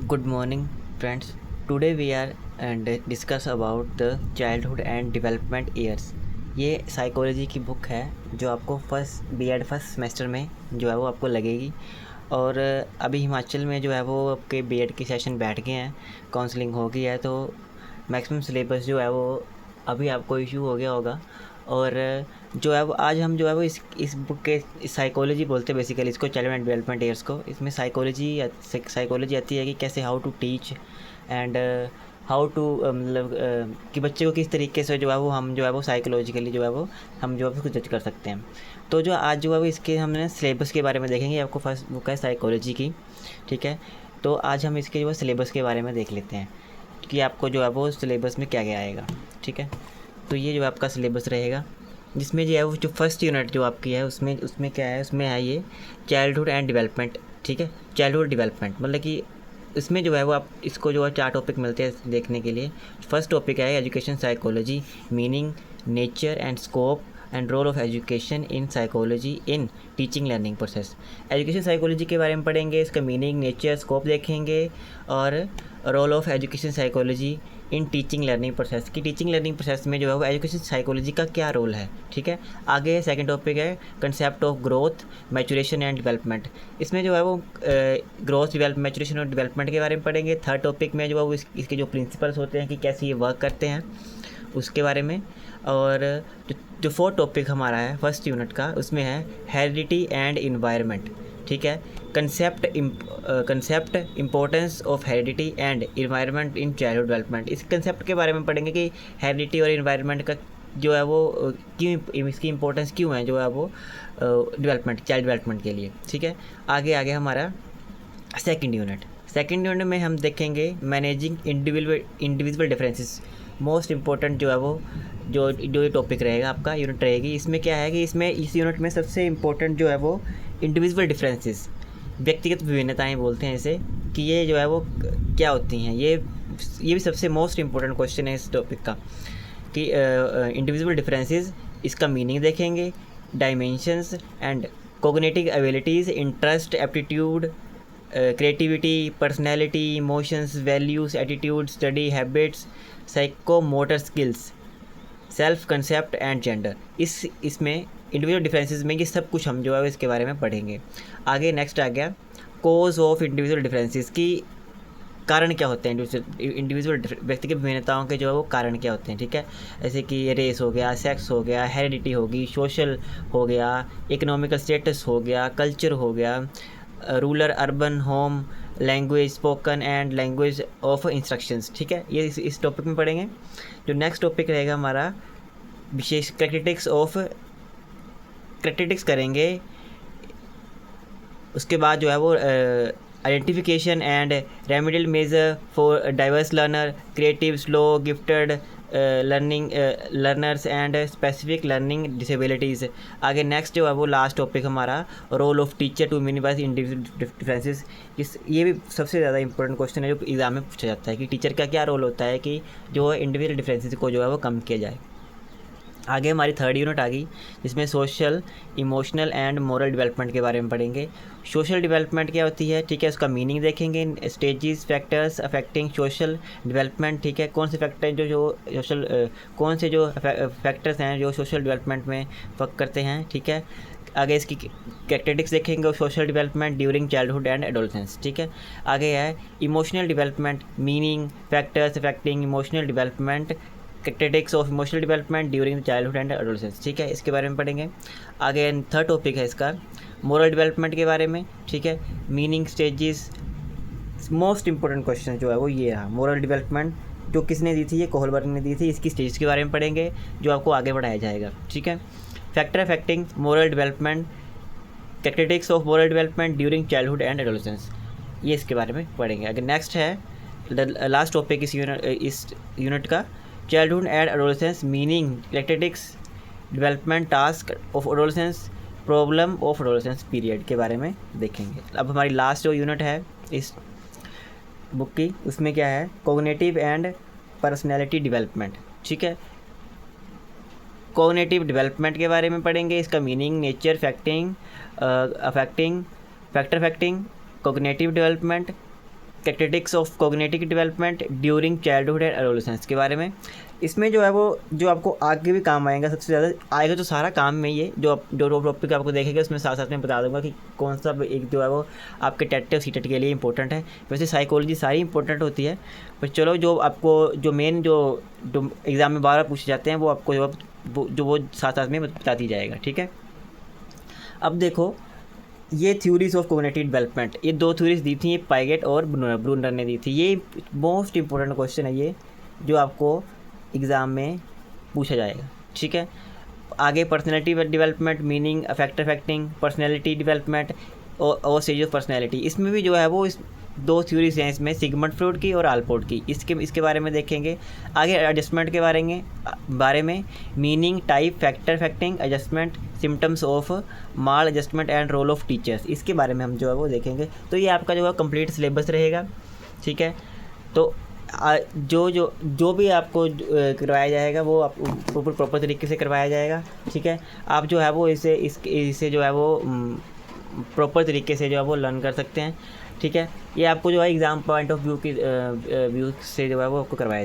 Good morning, friends. Today we are and discuss about the childhood and development years. ये psychology की book है जो आपको first BEd first semester में जो है वो आपको लगेगी। और अभी हिमाचल में जो है वो आपके बीएड के सेशन बैठ गए हैं, काउंसलिंग हो गई है, तो मैक्सिमम सिलेबस जो है वो अभी आपको इशू हो गया होगा। और जो है वो आज हम जो है वो इस बुक के साइकोलॉजी बोलते हैं बेसिकली इसको, चाइल्ड एंड डेवलपमेंट ईयर्स को। इसमें साइकोलॉजी आती है कि कैसे how to teach and how to मतलब कि बच्चे को किस तरीके से जो है वो हम जो है वो साइकोलॉजिकली जो है वो हम जो है उसको जज कर सकते हैं। तो जो आज जो है वो इसके हमने सिलेबस के बारे में देखेंगे। आपको फर्स्ट बुक है साइकोलॉजी की, ठीक है। तो आज हम इसके जो है सिलेबस के बारे में देख लेते हैं कि आपको जो है वो सिलेबस में क्या क्या आएगा, ठीक है। तो ये जो आपका सिलेबस रहेगा, जिसमें जो है वो जो फर्स्ट यूनिट जो आपकी है उसमें उसमें क्या है, उसमें है ये चाइल्डहुड एंड डेवलपमेंट, ठीक है। चाइल्डहुड डेवलपमेंट मतलब कि इसमें जो है वो आप इसको जो है 4 टॉपिक मिलते हैं देखने के लिए। फर्स्ट टॉपिक है education psychology, meaning, nature and scope and role of education in psychology in teaching learning process. Education psychology के बारे में पढ़ेंगे, इसका मीनिंग, नेचर, स्कोप देखेंगे और role of education psychology in teaching learning process की teaching learning process में जो है वो एजुकेशन साइकोलॉजी का क्या रोल है, ठीक है। आगे सेकंड टॉपिक है concept of growth, maturation and development. इसमें जो है वो ग्रोथ, मैचुरेशन और डेवलपमेंट के बारे में पढ़ेंगे। थर्ड टॉपिक में जो है वो इसके जो प्रिंसिपल्स होते हैं कि कैसे ये वर्क करते हैं उसके बारे में। और जो फोर्थ टॉपिक हमारा है फर्स्ट यूनिट का, उसमें है हेरिडिटी एंड इन्वायरमेंट, ठीक है। Concept importance of heredity and environment in childhood development. इस कंसेप्ट के बारे में पढ़ेंगे कि हेरिडिटी और इन्वायरमेंट का जो है वो क्यों, इसकी इम्पोर्टेंस क्यों है जो है वो डेवलपमेंट, चाइल्ड डेवलपमेंट के लिए, ठीक है। आगे हमारा सेकंड यूनिट में हम देखेंगे managing individual differences. Most important जो है वो जो ये टॉपिक रहेगा, आपका यूनिट रहेगी। इसमें क्या है कि इस यूनिट में सबसे इम्पोर्टेंट जो है वो इंडिविजुअल डिफरेंसेस, व्यक्तिगत विभिन्नताएं बोलते हैं इसे, कि ये जो है वो क्या होती हैं। ये भी सबसे मोस्ट इम्पोर्टेंट क्वेश्चन है इस टॉपिक का कि इंडिविजुअल डिफरेंसेस, इसका मीनिंग देखेंगे, dimensions and cognitive abilities, interest, aptitude, creativity, personality, emotions, values, attitude, study habits, psychomotor skills, self concept and gender. इसमें इंडिविजुअल डिफरेंसेस में ये सब कुछ हम जो है इसके बारे में पढ़ेंगे। आगे नेक्स्ट आ गया कोज ऑफ इंडिविजुअल डिफरेंसेस की, कारण क्या होते हैं इंडिविजुअल व्यक्तिगत भिन्नताओं के जो है वो कारण क्या होते हैं, ठीक है। जैसे कि रेस हो गया, सेक्स हो गया, हेरिडिटी होगी, सोशल हो गया, इकोनॉमिकल स्टेटस हो गया, कल्चर हो गया, rural urban, home, language spoken and language of instructions, ठीक है। ये इस टॉपिक में पढ़ेंगे। जो नेक्स्ट टॉपिक रहेगा हमारा विशेष क्रिटिक्स करेंगे। उसके बाद जो है वो identification and remedial measure for diverse learner, creative, slow, gifted learners and specific learning disabilities. आगे नेक्स्ट जो है वो लास्ट टॉपिक हमारा role of teacher to minimise individual differences. ये भी सबसे ज़्यादा इंपॉर्टेंट क्वेश्चन है जो एग्जाम में पूछा जाता है कि टीचर का क्या रोल होता है कि जो इंडिविजुअल डिफरेंसेस को जो है वो कम किया जाए। आगे हमारी थर्ड यूनिट आ गई, जिसमें social, emotional and moral development के बारे में पढ़ेंगे। सोशल डेवलपमेंट क्या होती है, ठीक है, उसका मीनिंग देखेंगे, stages, factors affecting social development, ठीक है। कौन से फैक्टर कौन से जो फैक्टर्स हैं जो सोशल डेवलपमेंट में वर्क करते हैं, ठीक है। आगे इसकी कैरेक्टरिस्टिक्स देखेंगे social development during childhood and adolescence, ठीक है। आगे है emotional development, meaning, factors affecting emotional development, characteristics of emotional development during childhood and adolescence, ठीक है। इसके बारे में पढ़ेंगे। आगे थर्ड टॉपिक है इसका मोरल डेवलपमेंट के बारे में, ठीक है। Meaning, stages, most important question जो है वो ये रहा। मोरल डेवलपमेंट जो किसने दी थी, ये कोहलबर्ग ने दी थी। इसकी स्टेज के बारे में पढ़ेंगे जो आपको आगे बढ़ाया जाएगा, ठीक है। Factor affecting moral development, characteristics of moral development during childhood and adolescence, ये इसके बारे में पढ़ेंगे। अगर नेक्स्ट है लास्ट टॉपिक इस यूनिट का childhood and adolescence, meaning, characteristics, development, task of adolescence, problem of adolescence period के बारे में देखेंगे। अब हमारी लास्ट जो यूनिट है इस बुक की, उसमें क्या है कॉग्निटिव एंड पर्सनैलिटी डेवलपमेंट, ठीक है। कॉग्निटिव डेवलपमेंट के बारे में पढ़ेंगे, इसका meaning, nature, factor affecting cognitive development, characteristics of cognitive development during childhood and adolescence के बारे में। इसमें जो है वो जो आपको आगे भी काम आएगा, सबसे ज़्यादा आएगा तो सारा काम में ये जो टॉपिक आपको देखेगा उसमें साथ साथ में बता दूंगा कि कौन सा एक जो है वो आपके टेट और सीटेट के लिए इंपॉर्टेंट है। वैसे साइकोलॉजी सारी इंपॉर्टेंट होती है, पर चलो जो आपको जो मेन जो एग्ज़ाम में बार बार पूछे जाते हैं वो आपको वो साथ साथ में बता दी जाएगा। ठीक है, अब देखो ये थ्योरीज ऑफ कॉग्निटिव डेवलपमेंट, ये 2 थ्योरीज दी थी, ये पाइगेट और ब्रूनर ने दी थी। ये मोस्ट इंपॉर्टेंट क्वेश्चन है ये, जो आपको एग्ज़ाम में पूछा जाएगा। ठीक है, आगे personality development, meaning, affecting personality development और स्टेज ऑफ पर्सनैलिटी, इसमें भी जो है वो इस 2 थ्योरीज हैं इसमें, सिगमंड फ्रॉइड की और आल्पोर्ट की। इसके बारे में देखेंगे। आगे एडजस्टमेंट के बारे में मीनिंग, टाइप, फैक्टिंग, adjustment, symptoms of maladjustment and role of teachers, इसके बारे में हम जो है वो देखेंगे। तो ये आपका जो है कंप्लीट सिलेबस रहेगा। ठीक है, तो जो भी आपको करवाया जाएगा वो आप प्रॉपर तरीके से करवाया जाएगा। ठीक है, आप जो है वो इसे जो है वो प्रॉपर तरीके से जो है वो लर्न कर सकते हैं। ठीक है, ये आपको जो है एग्ज़ाम पॉइंट ऑफ व्यू से जो है वो आपको करवाया जाएगा।